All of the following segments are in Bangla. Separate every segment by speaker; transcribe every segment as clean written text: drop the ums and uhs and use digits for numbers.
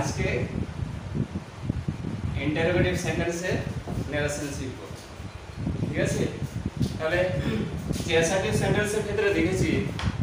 Speaker 1: আজকে ইন্টারোগেটিভ সেন্টেন্সের নারেশন শিখব। ঠিক আছে, তাহলে যে অ্যাসার্টিভ সেন্টেন্সের ক্ষেত্রে দেখেছি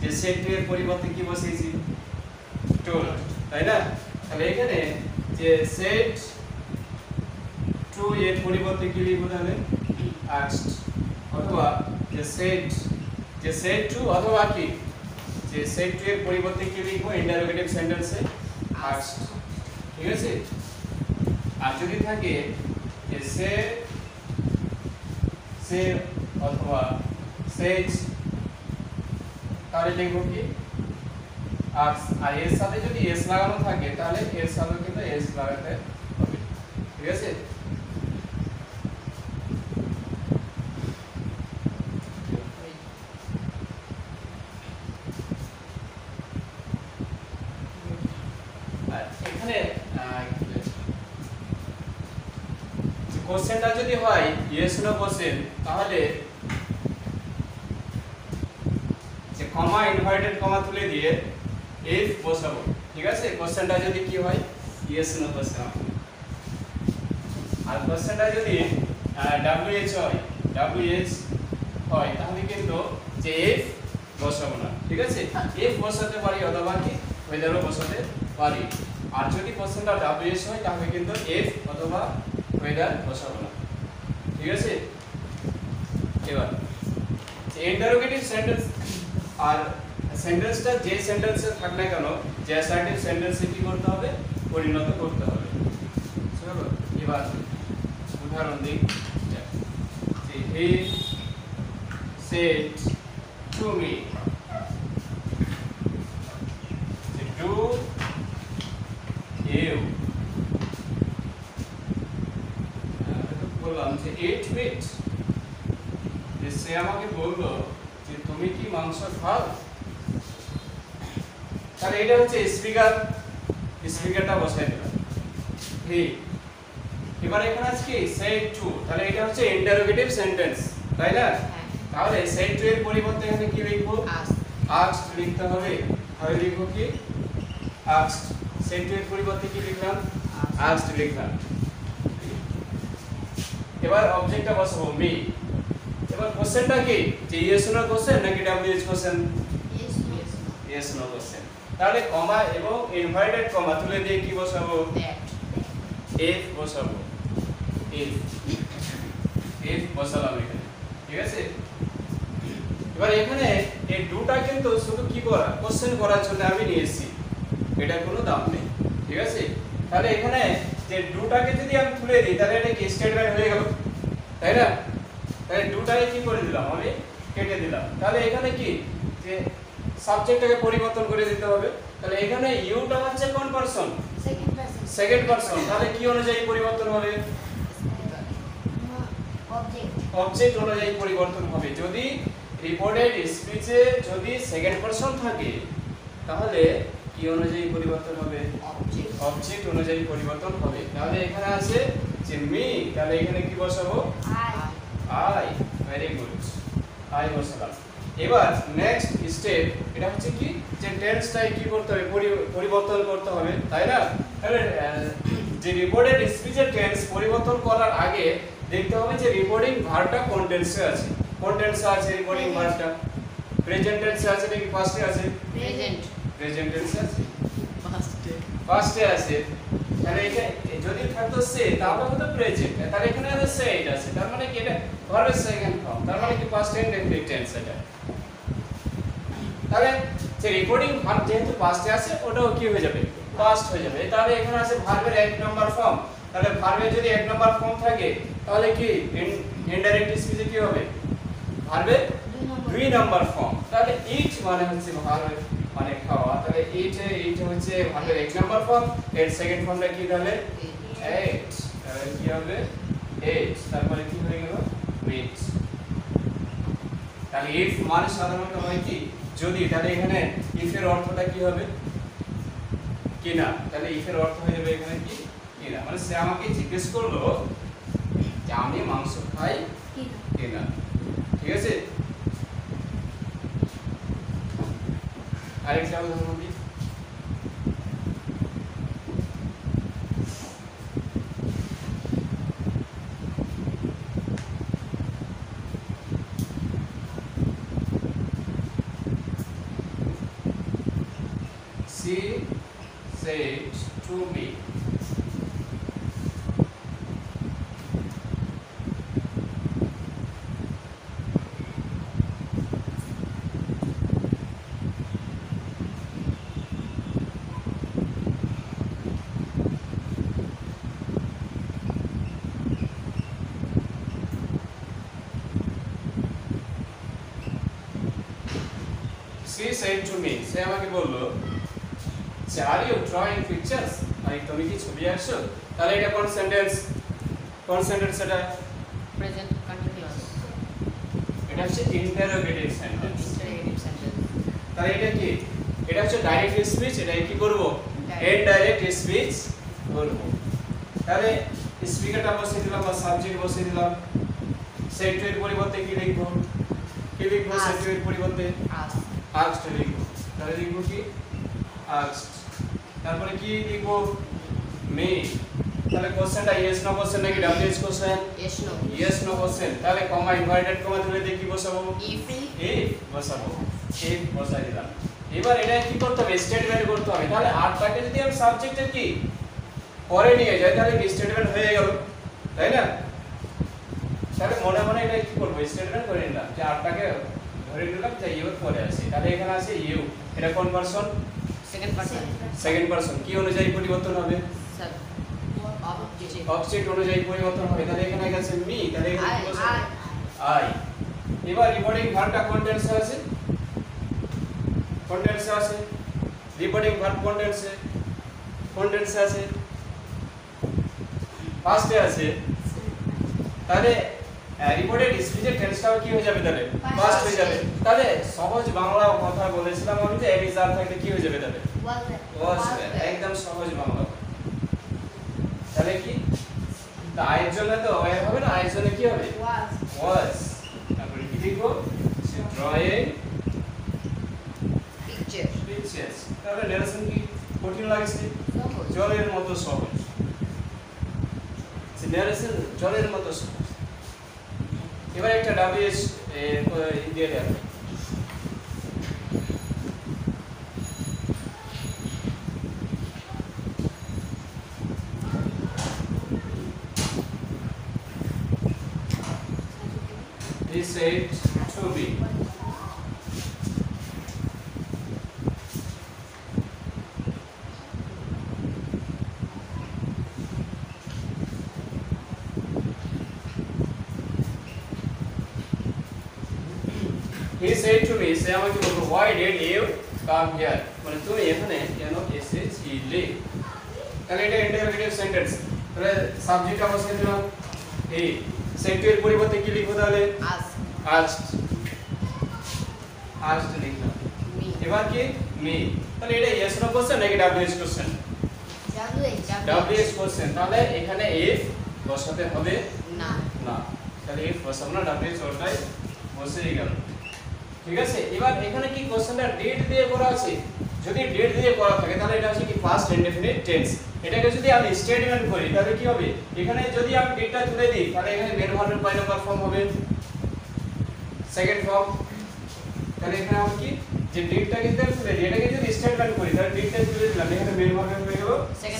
Speaker 1: যে সেট টু এর পরিবর্তে কি বসিয়েছি, টোল্ড, তাই না? তাহলে এখানে যে সেট টু এর পরিবর্তে কি লিখব তাহলে, আস্কড, অথবা যে সেট টু অথবা কি যে সেট টু এর পরিবর্তে কি লিখব ইন্টারোগেটিভ সেন্টেন্সে, আস্কড। ঠিক আছে, আর যদি থাকে যে সে অথবা সেজ, তাহলে লিখব কি আস্ক। আর এর সাথে যদি এস লাগানো থাকে তাহলে এর সাথে কিন্তু এস লাগাতে হবে। ঠিক আছে, এখানে কোশ্চেনটা যদি হয় ইয়েস নো কোশ্চেন, তাহলে যে কমা ইনভার্টেড কমা তুলে দিয়ে ইফ বসাবো। ঠিক আছে, কোশ্চেনটা যদি কি হয় ইয়েস নো কোশ্চেন, আর কোশ্চেনটা যদি ডব্লিউএইচ হয় তাহলে কিন্তু যে ইফ বসাবো না। ঠিক আছে, ইফ বসাতে পারি অথবা কি ওয়েদারও বসাতে পারি। আর যদি কোশ্চেনটা ডব্লিউএইচ হয় তাহলে কিন্তু ইফ অথবা ওয়েদার বসাবো না। ঠিক আছে, এবার ইন্টারোগেটিভ সেন্টেন্স আর সেন্টেন্সটা যে সেন্টেন্সে থাক না কেন যে অ্যাসার্টিভ সেন্টেন্সে কি করতে হবে, পরিণত করতে হবে। চলো এবার উদাহরণ দিই। He said to me, do you, বললাম যে 8 মিনিট, যে সে আমাকে বললো যে তুমি কি মাংস খাও। তাহলে এটা হচ্ছে স্পিকারটা বসাই দিলাম হি। এবার এখানে আছে কি সেড টু, তাহলে এটা হচ্ছে ইন্টারোগেটিভ সেন্টেন্স, তাই না? তাহলে সেড টু এর পরিবর্তে এখানে কি লিখবো, আস্কড লিখতে হবে। তাহলে লিখবো কি আস্কড। সেড টু এর পরিবর্তে কি লিখলাম, আস্কড লিখলাম। এবার অবজেক্টটা বসাবো মি। এবার কোশ্চেনটা কি যে ইয়েস নো কোশ্চেন নাকি WH question, yes no question. তাহলে কমা এবং ইনভার্টেড কমা তুলে দিয়ে কি বসাবো, ইফ বসাবো। ইফ বসালাম এখানে। ঠিক আছে, এবার এখানে এই দুটা কিন্তু শুধু কি করা, কোশ্চেন করার জন্য আমি নিয়েছি, এটা কোনো দাম নেই। ঠিক আছে, তাহলে এখানে যে দুটাকে যদি আমি তুলে দিই তাহলে এটা কি স্টেটমেন্ট হয়ে গেল, তাই না? তাহলে দুটাকে কি করে দিলাম, আমি কেটে দিলাম। তাহলে এখানে কি যে সাবজেক্টটাকে পরিবর্তন করে দিতে হবে। তাহলে এখানে ইউটা হচ্ছে কোন পারসন, সেকেন্ড পারসন। তাহলে কি অনুযায়ী পরিবর্তন হবে, অবজেক্ট অনুযায়ী পরিবর্তন হবে। যদি রিপোর্টেড স্পিচে যদি সেকেন্ড পারসন থাকে তাহলে কি অনুযায়ী পরিবর্তন হবে, অবজেক্ট অনুযায়ী পরিবর্তন হবে। তাহলে এখানে আছে যে মি, তাহলে এখানে কি বসাবো, আই। ভেরি গুড, আই বসালাম। এবার নেক্সট স্টেপ এটা হচ্ছে কি যে টেন্সটাই কি করতে হবে, পরিবর্তন করতে হবে, তাই না? তাহলে যে রিপোর্টেড স্পিচের টেন্স পরিবর্তন করার আগে দেখতে হবে যে রিপোর্টিং ভার্বটা কোন টেন্সে আছে। কোন টেন্সে আছে রিপোর্টিং ভার্বটা, প্রেজেন্ট টেন্সে আছে নাকি পাস্টে আছে, প্রেজেন্ট টেন্সে আছে, পাস্টে আছে। তাহলে এখানে যদি থাকতো সে তাহলে হতো প্রেজেন্ট, তাহলে এখানে আছে সেড আছে, তার মানে কি এটা ভার্বের সেকেন্ড ফর্ম, তার মানে কি পাস্ট ইনডেফিনিট টেন্স এটা। তাহলে যে রিপোর্টিং ভার্ব যেহেতু পাস্টে আছে ওটাও কি হয়ে যাবে, পাস্ট হয়ে যাবে। তাহলে এখানে আছে ভার্বের 1 নম্বর ফর্ম। তাহলে ভার্বের যদি 1 নম্বর ফর্ম থাকে তাহলে কি ইনডাইরেক্ট স্পিচে কি হবে, ভার্বের 2 নম্বর ফর্ম। তাহলে ইট মানে হচ্ছে ভার্বের মানে খাওয়া, তাহলে ইট হচ্ছে ভার্বের 1 নম্বর ফর্ম, এর সেকেন্ড ফর্মটা কি তাহলে ate, তাহলে কি হবে ate, তারপরে কি হয়ে গেল meat। তাহলে if মানে সাধারণত হয় কি যদি, তাহলে এখানে if এর অর্থটা কি হবে, কিনা। তাহলে if এর অর্থ হয়ে যাবে এখানে কি কিনা, মানে সে আমাকে জিজ্ঞেস করলো যে আমি মাংস খাই কিনা। ঠিক আছে, আরেকটা উদাহরণ দিই। she said to me. She said to me, সে আমাকে বলল, are you drawing pictures? তুমি কি ছবি আঁকছো? তাহলে এটা কোন সেন্টেন্স? এটা
Speaker 2: Present continuous.
Speaker 1: এটা হচ্ছে ইন্টারোগেটিভ সেন্টেন্স।
Speaker 2: Interrogative sentence.
Speaker 1: তাহলে এটা কি? এটা হচ্ছে ডাইরেক্ট স্পিচ, এটা কি করব?
Speaker 2: Direct.
Speaker 1: ইনডাইরেক্ট স্পিচ করব। তাহলে স্পিকারটা বসিয়ে দিলাম বা সাবজেক্ট বসিয়ে দিলাম। সেট এর পরিবর্তে কি লিখব? সেট এর পরিবর্তে
Speaker 2: Ask.
Speaker 1: asked লিখব। তাহলে লিখব কি? asked। তারপরে কি লিখব? me। তাহলে কোশ্চেনটা yes no কোশ্চেন নাকি WH question?
Speaker 2: Yes, no.
Speaker 1: yes no question. তাহলে কমা ইনভার্টেড কমা তুলে দিয়ে কি বসাবো?
Speaker 2: If.
Speaker 1: if বসাবো। if বসাই দিলাম। এবার এটা কি করতে হবে? স্টেটমেন্ট করতে হবে। তাহলে আটটাকে যদি আমি সাবজেক্টের কি পরে নিয়ে যাই তাহলে কি স্টেটমেন্ট হয়ে গেল, তাই না? তাহলে মনে মনে এটা কি করব? স্টেটমেন্ট করে নিলাম যে আটটাকে ধরে নিলাম যে ইউ পরে আছে। তাহলে এখানে আছে ইউ, এটা কোন person?
Speaker 2: Second person.
Speaker 1: Second person. কি অনুযায়ী পরিবর্তন হবে?
Speaker 2: Sub. Object.
Speaker 1: অবজেক্ট অনুযায়ী পরিবর্তন হবে। তাহলে এখানে আছে মি, তাহলে এখানে কি বসে?
Speaker 2: I.
Speaker 1: আই। এবার রিপোর্টিং ভার্বটা কোন টেন্সে আছে? কোন টেন্সে আছে? রিপোর্টিং ভার্ব কোন টেন্সে? কোন টেন্সে আছে? পাস্টে আছে। তাহলে রিপোর্টেড স্পিচের টেন্সটাও কি হয়ে যাবে তাহলে? পাস্ট হয়ে যাবে। তাহলে সহজ বাংলা কথা বলেছিলাম আমি যে এবিস আর থাকলে কি হয়ে যাবে তাহলে? ওয়াজ। একদম সহজ বাংলা। তাহলে কি? তা আয়ের জন্য তো ওয়ার হবে না, আয়ের জন্য কি হবে? ওয়াজ। তারপরে কি লিখবো? Drawing
Speaker 2: Picture.
Speaker 1: পিকচার্স। তাহলে নারেশন কি কঠিন লাগছে?
Speaker 2: Suppose.
Speaker 1: জলের মতো সহজ। নারেশন জলের মতো সহজ। এবার একটা WH দিয়ে দেন। He said to me. He said to me, সে আমাকে বলল, why did you come here? মানে তুমি এখানে কেন এসেছিলে? তাহলে এটা ইন্টারোগেটিভ সেন্টেন্স। তাহলে সাবজেক্ট বসিয়ে দিলাম হি, সেন্টেন্সের পরিবর্তে কি লিখব তাহলে?
Speaker 2: Ask.
Speaker 1: asked। asked লিখলাম।
Speaker 2: Me.
Speaker 1: এবার কি? me। তাহলে এটা yes no কোশ্চেন নাকি WH কোশ্চেন? WH question. তাহলে এখানে if বসাতে হবে
Speaker 2: না।
Speaker 1: না। তাহলে if বসাবো না, WH ওটাই বসেই গেল। ঠিক আছে? এবার এখানে কি কোশ্চেনটা ডেট দিয়ে করা আছে। যদি ডেট দিয়ে করা থাকে তাহলে এটা হচ্ছে কি পাস্ট ইনডেফিনিট টেন্স। এটাকে যদি আমি স্টেটমেন্ট করি তাহলে কি হবে? এখানে যদি আমি ডেটটা তুলে দিই তাহলে এখানে মেন ভার্বের কয় নাম্বার ফর্ম হবে? Second form. তাহলে এখানে আমি কি যে ডেটটা কিন্তু তুলে দিই, এটাকে যদি স্টেটমেন্ট করি তাহলে ডেটটা তুলে দিলাম, এখানে মেন ভার্বের হয়ে গেল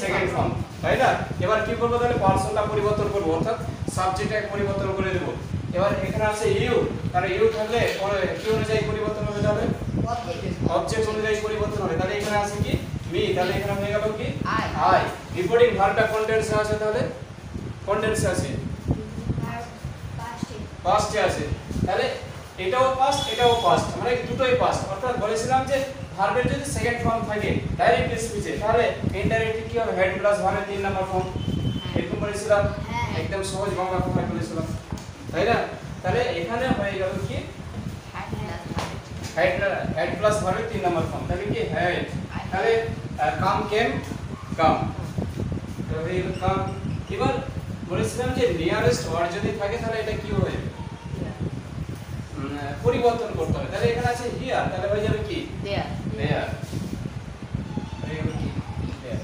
Speaker 1: সেকেন্ড ফর্ম, তাই না? এবার কি করব তাহলে? পার্সনটা পরিবর্তন করব, অর্থাৎ সাবজেক্টটাকে পরিবর্তন করে দেব। এবার এখানে আছে ইউ, তাহলে ইউ থাকলে কি অনুযায়ী পরিবর্তন হবে তাহলে? অবজেক্ট অনুযায়ী পরিবর্তন হবে। তাহলে এখানে আছে কি? মি, তাহলে এখানে হয়ে গেল কি? আই। রিপোর্টিং ভার্বটা কোন টেন্সে আছে তাহলে? কোন টেন্সে আছে? পাস্টে আছে। তাহলে এটাও পাস্ট এটাও পাস্ট, মানে দুটোই পাস্ট। অর্থাৎ বলেছিলাম যে ভার্বের যদি সেকেন্ড ফর্ম থাকে ডাইরেক্ট স্পিচে তাহলে ইনডাইরেক্টলি কি হবে? হেড প্লাস ভার্বের 3 নাম্বার ফর্ম। এরকম বলেছিলাম, একদম সহজ বাংলা কথা বলেছিলাম, তাই না? তাহলে এখানে হয়ে গেল কি? হেড প্লাস ভার্বের 3 নাম্বার ফর্ম। তাহলে কি? হেড। তাহলে কাম কেম কাম, তাহলে কাম। এবার বলেছিলাম যে নিয়ারেস্ট ওয়ার্ড যদি থাকে তাহলে এটা কি হবে? পরিবর্তন করতে হবে। তাহলে এখানে আছে হিয়ার, তাহলে হয়ে যাবে কি?
Speaker 2: দেয়ার।
Speaker 1: দেয়ার। হয়ে গেল কি? দেয়ার।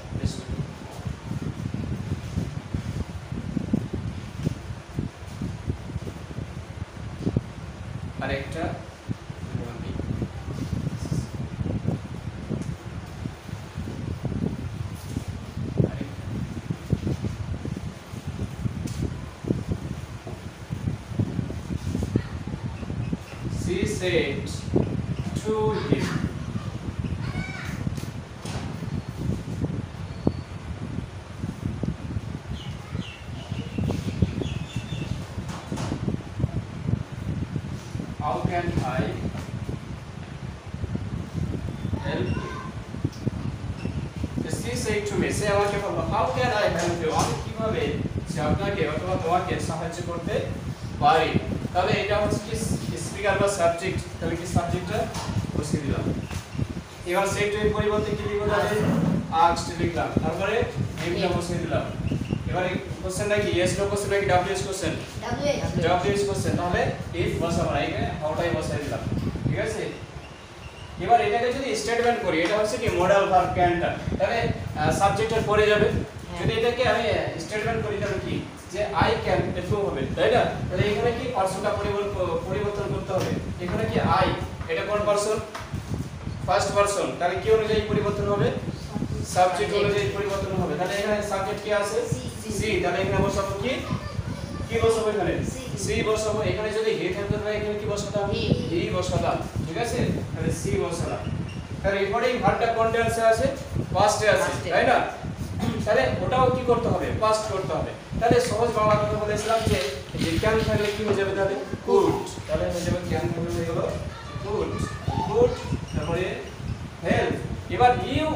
Speaker 1: আরেকটা how can I help you? She said to me, সে আমাকে বলল, how can I help you? আমি কিভাবে সে আপনাকে অথবা তোমাকে সাহায্য করতে পারি? তাহলে এটা হচ্ছে কি স্পিকার বা সাবজেক্ট, তাহলে কি সাবজেক্টটা বসিয়ে দিলাম। এবার সেট টু এর পরিবর্তে কি লিখব তাহলে asked লিখলাম, তারপরে নেমটা বসিয়ে দিলাম। এবারে কোশ্চেনটা কি yes no কোশ্চেন নাকি WH কোশ্চেন? WH কোশ্চেন, তাহলে if বসাবো না, এখানে হাউটাই বসাই দিলাম, ঠিক আছে। এবার এটাকে যদি স্টেটমেন্ট করি, এটা হচ্ছে কি মডাল ভার্ব ক্যানটা, তাহলে সাবজেক্টের পরে যাবে। যদি এটাকে আমি স্টেটমেন্ট করি তাহলে কি যে আই ক্যান এরকম হবে, তাই না? তাহলে এখানে কি পার্সনটা পরিবর্তন করতে হবে। এখানে কি আই, এটা কোন পার্সন? ফার্স্ট পার্সন, তাহলে কি অনুযায়ী পরিবর্তন হবে? সাবজেক্ট অনুযায়ী পরিবর্তন হবে। তাহলে এখানে সাবজেক্ট কি আছে? সি, তাহলে এখানে বসাবো কি বসাবো? এখানে সি বসাবো। এখানে যদি হি থাকতো তাহলে এখানে কি বসাতাম? হি বসাতাম, ঠিক আছে। তাহলে সি বসালাম। তাহলে রিপোর্টিং ভার্বটা কোন টেন্সে আছে? পাস্টে আছে, তাই না? তাহলে ওটাও কি করতে হবে? পাস্ট করতে হবে। তাহলে সহজ বাংলা কথা বলেছিলাম যে ক্যান থাকলে কি হয়ে যাবে? তাহলে কুড, তাহলে হয়ে যাবে ক্যান থাকলে হয়ে গেল কুড, তারপরে হেল্প। এবার ইউ,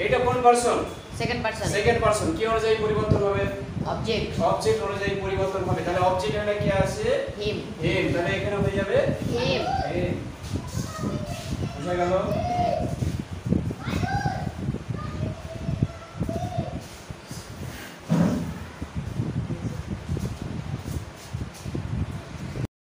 Speaker 1: এটা কোন person?
Speaker 2: Second person.
Speaker 1: Second person, কি অনুযায়ী পরিবর্তন হবে?
Speaker 2: অবজেক্ট।
Speaker 1: অবজেক্ট অনুযায়ী পরিবর্তন হবে। তাহলে অবজেক্ট এখানে কি আছে?
Speaker 2: হিম।
Speaker 1: হিম, তাহলে এখানে হয়ে যাবে
Speaker 2: হিম।
Speaker 1: বুঝা গেল?